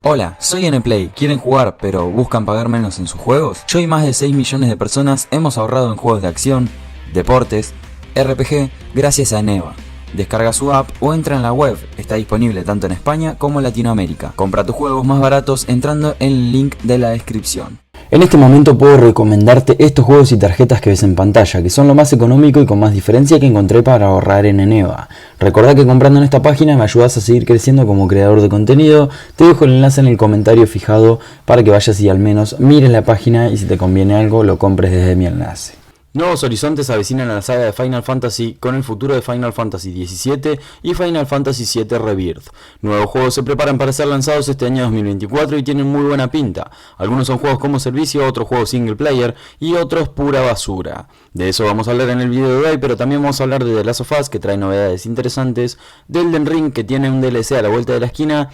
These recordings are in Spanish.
Hola, soy Nplay. ¿Quieren jugar pero buscan pagar menos en sus juegos? Yo y más de 6 millones de personas hemos ahorrado en juegos de acción, deportes, RPG gracias a Eneva. Descarga su app o entra en la web, está disponible tanto en España como en Latinoamérica. Compra tus juegos más baratos entrando en el link de la descripción. En este momento puedo recomendarte estos juegos y tarjetas que ves en pantalla, que son lo más económico y con más diferencia que encontré para ahorrar en Eneva. Recordá que comprando en esta página me ayudas a seguir creciendo como creador de contenido. Te dejo el enlace en el comentario fijado para que vayas y al menos mires la página y si te conviene algo lo compres desde mi enlace. Nuevos horizontes avecinan a la saga de Final Fantasy con el futuro de Final Fantasy XVII y Final Fantasy VII Rebirth. Nuevos juegos se preparan para ser lanzados este año 2024 y tienen muy buena pinta. Algunos son juegos como servicio, otros juegos single player y otros pura basura. De eso vamos a hablar en el video de hoy, pero también vamos a hablar de The Last of Us, que trae novedades interesantes, de Elden Ring, que tiene un DLC a la vuelta de la esquina,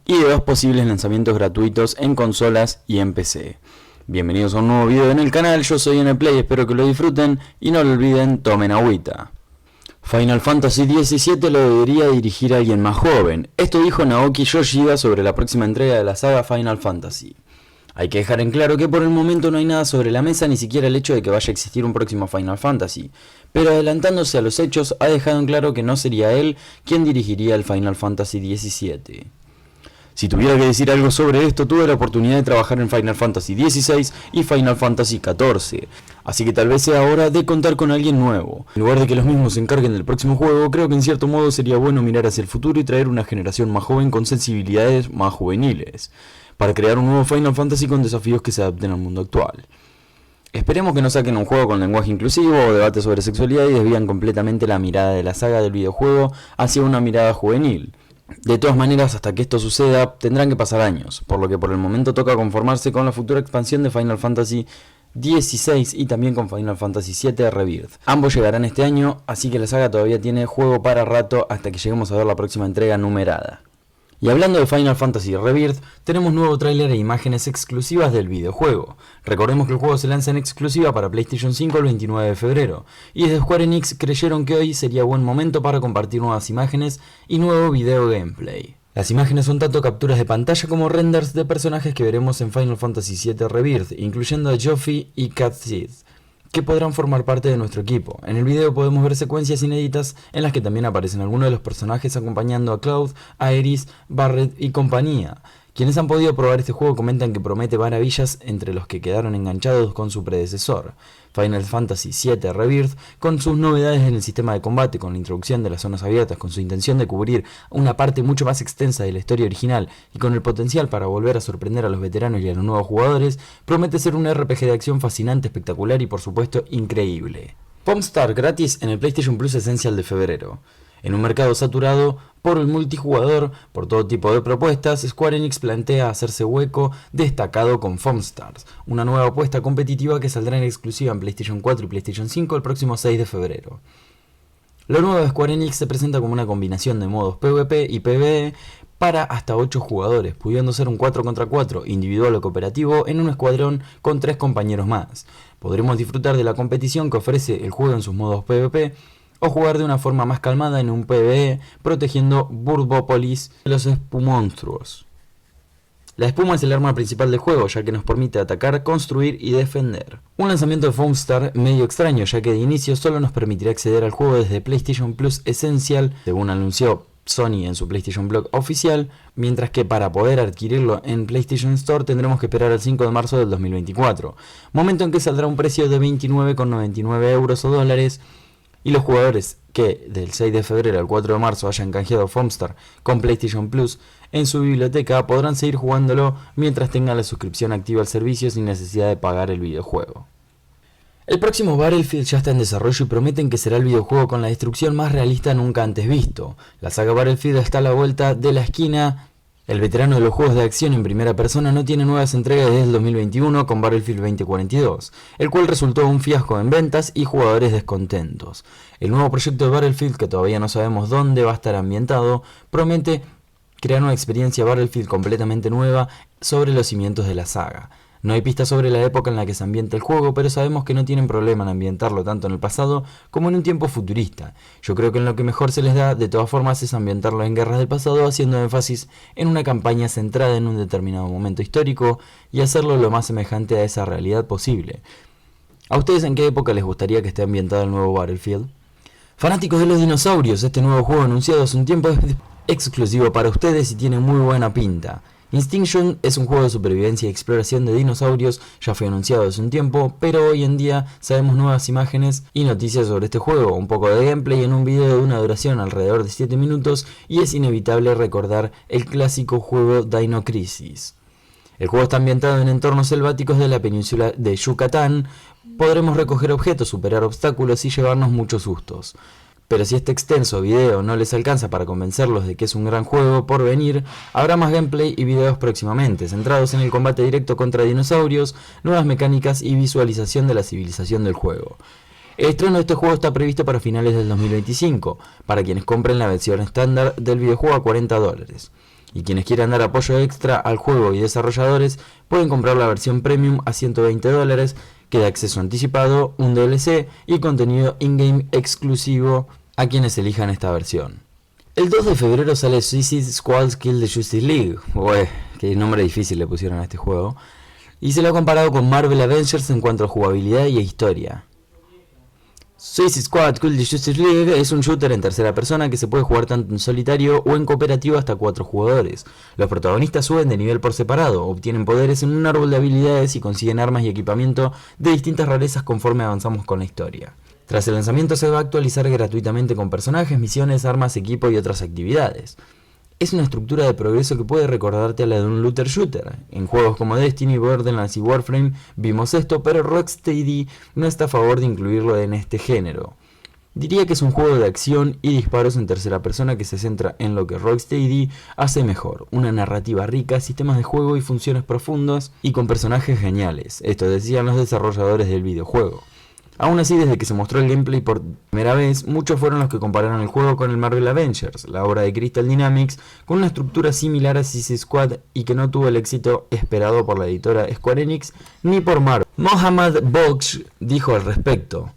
y de dos posibles lanzamientos gratuitos en consolas y en PC. Bienvenidos a un nuevo video en el canal, yo soy Nplay, espero que lo disfruten y no lo olviden, tomen agüita. Final Fantasy XVII lo debería dirigir alguien más joven, esto dijo Naoki Yoshida sobre la próxima entrega de la saga Final Fantasy. Hay que dejar en claro que por el momento no hay nada sobre la mesa, ni siquiera el hecho de que vaya a existir un próximo Final Fantasy, pero adelantándose a los hechos ha dejado en claro que no sería él quien dirigiría el Final Fantasy XVII. Si tuviera que decir algo sobre esto, tuve la oportunidad de trabajar en Final Fantasy XVI y Final Fantasy XIV, así que tal vez sea hora de contar con alguien nuevo. En lugar de que los mismos se encarguen del próximo juego, creo que en cierto modo sería bueno mirar hacia el futuro y traer una generación más joven con sensibilidades más juveniles, para crear un nuevo Final Fantasy con desafíos que se adapten al mundo actual. Esperemos que no saquen un juego con lenguaje inclusivo o debate sobre sexualidad y desvían completamente la mirada de la saga del videojuego hacia una mirada juvenil. De todas maneras, hasta que esto suceda, tendrán que pasar años, por lo que por el momento toca conformarse con la futura expansión de Final Fantasy XVI y también con Final Fantasy VII Rebirth. Ambos llegarán este año, así que la saga todavía tiene juego para rato hasta que lleguemos a ver la próxima entrega numerada. Y hablando de Final Fantasy Rebirth, tenemos nuevo tráiler e imágenes exclusivas del videojuego. Recordemos que el juego se lanza en exclusiva para PlayStation 5 el 29 de febrero, y desde Square Enix creyeron que hoy sería buen momento para compartir nuevas imágenes y nuevo video gameplay. Las imágenes son tanto capturas de pantalla como renders de personajes que veremos en Final Fantasy VII Rebirth, incluyendo a Joffrey y Cait Sith, que podrán formar parte de nuestro equipo. En el video podemos ver secuencias inéditas en las que también aparecen algunos de los personajes acompañando a Cloud, Aerith, Barret y compañía. Quienes han podido probar este juego comentan que promete maravillas entre los que quedaron enganchados con su predecesor, Final Fantasy VII Rebirth, con sus novedades en el sistema de combate, con la introducción de las zonas abiertas, con su intención de cubrir una parte mucho más extensa de la historia original y con el potencial para volver a sorprender a los veteranos y a los nuevos jugadores, promete ser un RPG de acción fascinante, espectacular y por supuesto increíble. Pomstar gratis en el PlayStation Plus Essential de febrero. En un mercado saturado por el multijugador, por todo tipo de propuestas, Square Enix plantea hacerse hueco destacado con Foamstars, una nueva apuesta competitiva que saldrá en exclusiva en PlayStation 4 y PlayStation 5 el próximo 6 de febrero. Lo nuevo de Square Enix se presenta como una combinación de modos PvP y PvE para hasta 8 jugadores, pudiendo ser un 4 contra 4, individual o cooperativo, en un escuadrón con 3 compañeros más. Podremos disfrutar de la competición que ofrece el juego en sus modos PvP, o jugar de una forma más calmada en un PvE, protegiendo Burbópolis de los espumonstruos. La espuma es el arma principal del juego, ya que nos permite atacar, construir y defender. Un lanzamiento de Foamstar medio extraño, ya que de inicio solo nos permitirá acceder al juego desde PlayStation Plus Essential, según anunció Sony en su PlayStation Blog oficial, mientras que para poder adquirirlo en PlayStation Store tendremos que esperar al 5 de marzo del 2024, momento en que saldrá a un precio de 29,99 euros o dólares, y los jugadores que del 6 de febrero al 4 de marzo hayan canjeado Foamstar con PlayStation Plus en su biblioteca podrán seguir jugándolo mientras tengan la suscripción activa al servicio sin necesidad de pagar el videojuego. El próximo Battlefield ya está en desarrollo y prometen que será el videojuego con la destrucción más realista nunca antes visto. La saga Battlefield está a la vuelta de la esquina. El veterano de los juegos de acción en primera persona no tiene nuevas entregas desde el 2021 con Battlefield 2042, el cual resultó un fiasco en ventas y jugadores descontentos. El nuevo proyecto de Battlefield, que todavía no sabemos dónde va a estar ambientado, promete crear una experiencia Battlefield completamente nueva sobre los cimientos de la saga. No hay pistas sobre la época en la que se ambienta el juego, pero sabemos que no tienen problema en ambientarlo tanto en el pasado como en un tiempo futurista. Yo creo que en lo que mejor se les da, de todas formas, es ambientarlo en guerras del pasado, haciendo énfasis en una campaña centrada en un determinado momento histórico y hacerlo lo más semejante a esa realidad posible. ¿A ustedes en qué época les gustaría que esté ambientado el nuevo Battlefield? Fanáticos de los dinosaurios, este nuevo juego anunciado hace un tiempo es exclusivo para ustedes y tiene muy buena pinta. Instinction es un juego de supervivencia y exploración de dinosaurios, ya fue anunciado hace un tiempo, pero hoy en día sabemos nuevas imágenes y noticias sobre este juego, un poco de gameplay en un video de una duración alrededor de 7 minutos y es inevitable recordar el clásico juego Dino Crisis. El juego está ambientado en entornos selváticos de la península de Yucatán. Podremos recoger objetos, superar obstáculos y llevarnos muchos sustos. Pero si este extenso video no les alcanza para convencerlos de que es un gran juego por venir, habrá más gameplay y videos próximamente, centrados en el combate directo contra dinosaurios, nuevas mecánicas y visualización de la civilización del juego. El estreno de este juego está previsto para finales del 2025, para quienes compren la versión estándar del videojuego a $40. Y quienes quieran dar apoyo extra al juego y desarrolladores pueden comprar la versión premium a $120, que da acceso anticipado, un DLC y contenido in-game exclusivo a quienes elijan esta versión. El 2 de febrero sale Suicide Squad Kill the Justice League, qué nombre difícil le pusieron a este juego, y se lo ha comparado con Marvel Avengers en cuanto a jugabilidad y historia. Suicide Squad Kill the Justice League es un shooter en tercera persona que se puede jugar tanto en solitario o en cooperativo hasta 4 jugadores. Los protagonistas suben de nivel por separado, obtienen poderes en un árbol de habilidades y consiguen armas y equipamiento de distintas rarezas conforme avanzamos con la historia. Tras el lanzamiento se va a actualizar gratuitamente con personajes, misiones, armas, equipo y otras actividades. Es una estructura de progreso que puede recordarte a la de un looter shooter. En juegos como Destiny, Borderlands y Warframe vimos esto, pero Rocksteady no está a favor de incluirlo en este género. Diría que es un juego de acción y disparos en tercera persona que se centra en lo que Rocksteady hace mejor, una narrativa rica, sistemas de juego y funciones profundas y con personajes geniales. Esto decían los desarrolladores del videojuego. Aún así, desde que se mostró el gameplay por primera vez, muchos fueron los que compararon el juego con el Marvel Avengers, la obra de Crystal Dynamics, con una estructura similar a Suicide Squad y que no tuvo el éxito esperado por la editora Square Enix ni por Marvel. Mohamed Boksh dijo al respecto: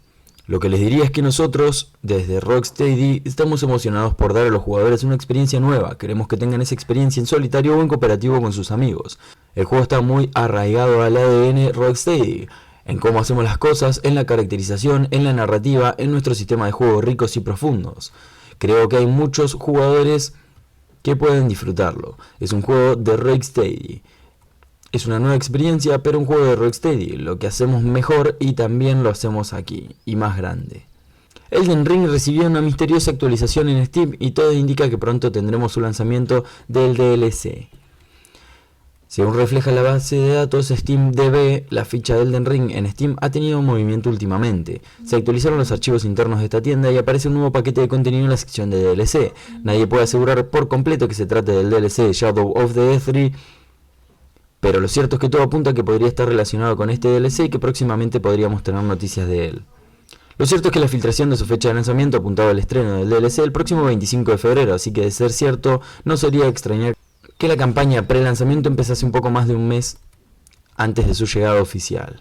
"Lo que les diría es que nosotros, desde Rocksteady, estamos emocionados por dar a los jugadores una experiencia nueva. Queremos que tengan esa experiencia en solitario o en cooperativo con sus amigos. El juego está muy arraigado al ADN Rocksteady, en cómo hacemos las cosas, en la caracterización, en la narrativa, en nuestro sistema de juego ricos y profundos. Creo que hay muchos jugadores que pueden disfrutarlo. Es un juego de Rocksteady. Es una nueva experiencia, pero un juego de Rocksteady. Lo que hacemos mejor y también lo hacemos aquí, y más grande". Elden Ring recibió una misteriosa actualización en Steam y todo indica que pronto tendremos su lanzamiento del DLC. Según refleja la base de datos SteamDB, la ficha de Elden Ring en Steam ha tenido movimiento últimamente. Se actualizaron los archivos internos de esta tienda y aparece un nuevo paquete de contenido en la sección de DLC. Nadie puede asegurar por completo que se trate del DLC Shadow of the Ethri, pero lo cierto es que todo apunta a que podría estar relacionado con este DLC y que próximamente podríamos tener noticias de él. Lo cierto es que la filtración de su fecha de lanzamiento apuntaba al estreno del DLC el próximo 25 de febrero, así que de ser cierto, no sería extrañar que la campaña pre-lanzamiento empezase un poco más de un mes antes de su llegada oficial.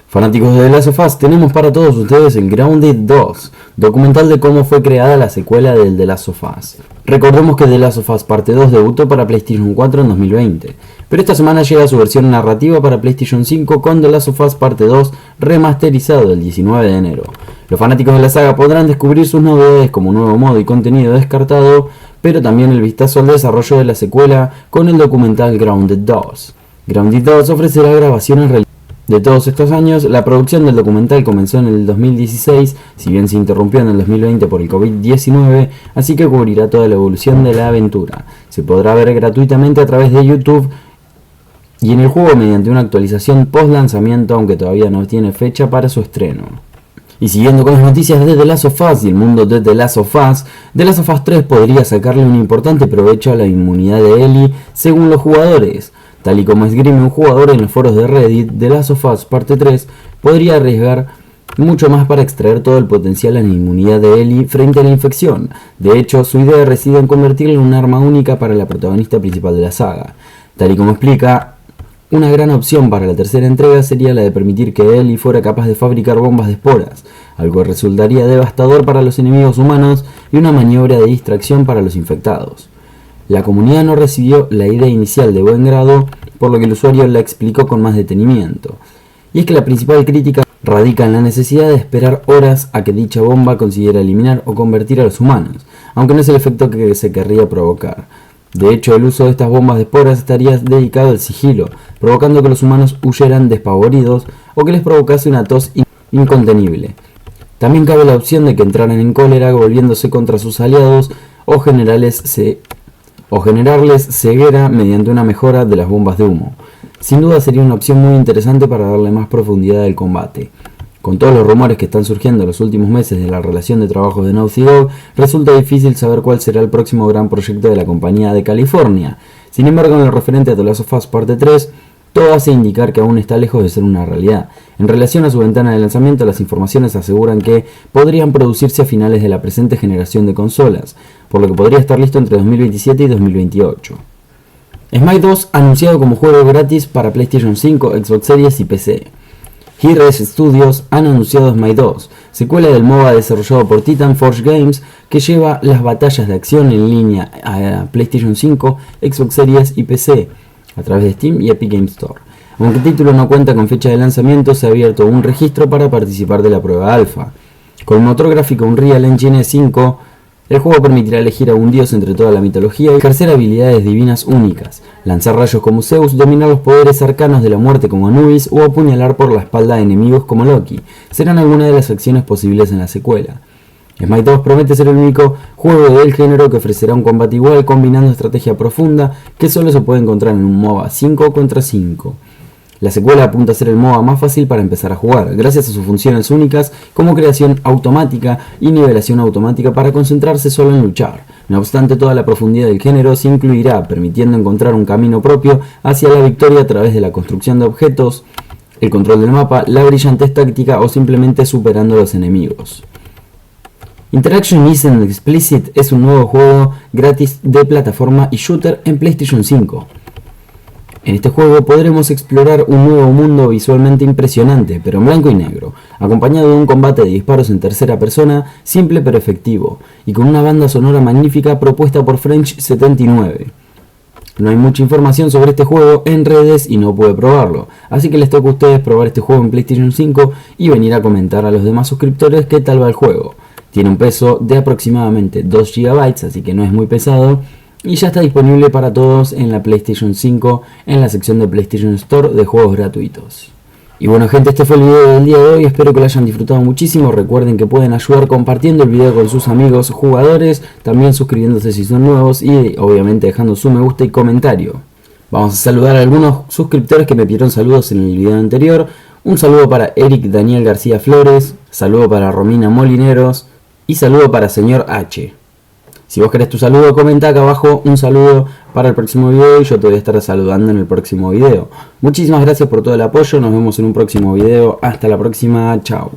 Fanáticos de The Last of Us, tenemos para todos ustedes el Grounded 2, documental de cómo fue creada la secuela del The Last of Us. Recordemos que The Last of Us Parte 2 debutó para PlayStation 4 en 2020, pero esta semana llega su versión narrativa para PlayStation 5 con The Last of Us Parte 2 remasterizado el 19 de enero. Los fanáticos de la saga podrán descubrir sus novedades como nuevo modo y contenido descartado, pero también el vistazo al desarrollo de la secuela con el documental Grounded 2. Grounded 2 ofrecerá grabaciones de todos estos años. La producción del documental comenzó en el 2016, si bien se interrumpió en el 2020 por el COVID-19, así que cubrirá toda la evolución de la aventura. Se podrá ver gratuitamente a través de YouTube y en el juego mediante una actualización post lanzamiento, aunque todavía no tiene fecha para su estreno. Y siguiendo con las noticias de The Last of Us y el mundo de The Last of Us, The Last of Us 3 podría sacarle un importante provecho a la inmunidad de Ellie según los jugadores. Tal y como esgrime un jugador en los foros de Reddit, The Last of Us Parte 3 podría arriesgar mucho más para extraer todo el potencial en la inmunidad de Ellie frente a la infección. De hecho, su idea reside en convertirla en un arma única para la protagonista principal de la saga. Tal y como explica Una gran opción para la tercera entrega sería la de permitir que Ellie fuera capaz de fabricar bombas de esporas, algo que resultaría devastador para los enemigos humanos y una maniobra de distracción para los infectados. La comunidad no recibió la idea inicial de buen grado, por lo que el usuario la explicó con más detenimiento. Y es que la principal crítica radica en la necesidad de esperar horas a que dicha bomba consiguiera eliminar o convertir a los humanos, aunque no es el efecto que se querría provocar. De hecho, el uso de estas bombas de esporas estaría dedicado al sigilo, provocando que los humanos huyeran despavoridos o que les provocase una tos incontenible. También cabe la opción de que entraran en cólera volviéndose contra sus aliados o generarles ceguera mediante una mejora de las bombas de humo. Sin duda sería una opción muy interesante para darle más profundidad al combate. Con todos los rumores que están surgiendo en los últimos meses de la relación de trabajo de Naughty Dog, resulta difícil saber cuál será el próximo gran proyecto de la compañía de California. Sin embargo, en lo referente a The Last of Us Parte 3, todo hace indicar que aún está lejos de ser una realidad. En relación a su ventana de lanzamiento, las informaciones aseguran que podrían producirse a finales de la presente generación de consolas, por lo que podría estar listo entre 2027 y 2028. Smite 2 anunciado como juego gratis para PlayStation 5, Xbox Series y PC. Hi-Rez Studios han anunciado Smite 2, secuela del MOBA desarrollado por Titan Forge Games, que lleva las batallas de acción en línea a PlayStation 5, Xbox Series y PC, a través de Steam y Epic Games Store. Aunque el título no cuenta con fecha de lanzamiento, se ha abierto un registro para participar de la prueba alfa. Con el motor gráfico Unreal Engine 5, el juego permitirá elegir a un dios entre toda la mitología y ejercer habilidades divinas únicas, lanzar rayos como Zeus, dominar los poderes arcanos de la muerte como Anubis o apuñalar por la espalda a enemigos como Loki. Serán algunas de las acciones posibles en la secuela. Smite 2 promete ser el único juego del género que ofrecerá un combate igual combinando estrategia profunda que solo se puede encontrar en un MOBA 5 contra 5. La secuela apunta a ser el MOBA más fácil para empezar a jugar, gracias a sus funciones únicas como creación automática y nivelación automática para concentrarse solo en luchar. No obstante, toda la profundidad del género se incluirá, permitiendo encontrar un camino propio hacia la victoria a través de la construcción de objetos, el control del mapa, la brillantez táctica o simplemente superando a los enemigos. Interaction Isn't Explicit es un nuevo juego gratis de plataforma y shooter en PlayStation 5. En este juego podremos explorar un nuevo mundo visualmente impresionante, pero en blanco y negro, acompañado de un combate de disparos en tercera persona, simple pero efectivo, y con una banda sonora magnífica propuesta por French79. No hay mucha información sobre este juego en redes y no pude probarlo, así que les toca a ustedes probar este juego en PlayStation 5 y venir a comentar a los demás suscriptores qué tal va el juego. Tiene un peso de aproximadamente 2 GB, así que no es muy pesado, y ya está disponible para todos en la PlayStation 5 en la sección de PlayStation Store de juegos gratuitos. Y bueno gente, este fue el video del día de hoy, espero que lo hayan disfrutado muchísimo. Recuerden que pueden ayudar compartiendo el video con sus amigos jugadores, también suscribiéndose si son nuevos y obviamente dejando su me gusta y comentario. Vamos a saludar a algunos suscriptores que me pidieron saludos en el video anterior. Un saludo para Eric Daniel García Flores, saludo para Romina Molineros y saludo para Señor H. Si vos querés tu saludo, comenta acá abajo un saludo para el próximo video y yo te voy a estar saludando en el próximo video. Muchísimas gracias por todo el apoyo, nos vemos en un próximo video, hasta la próxima, chao.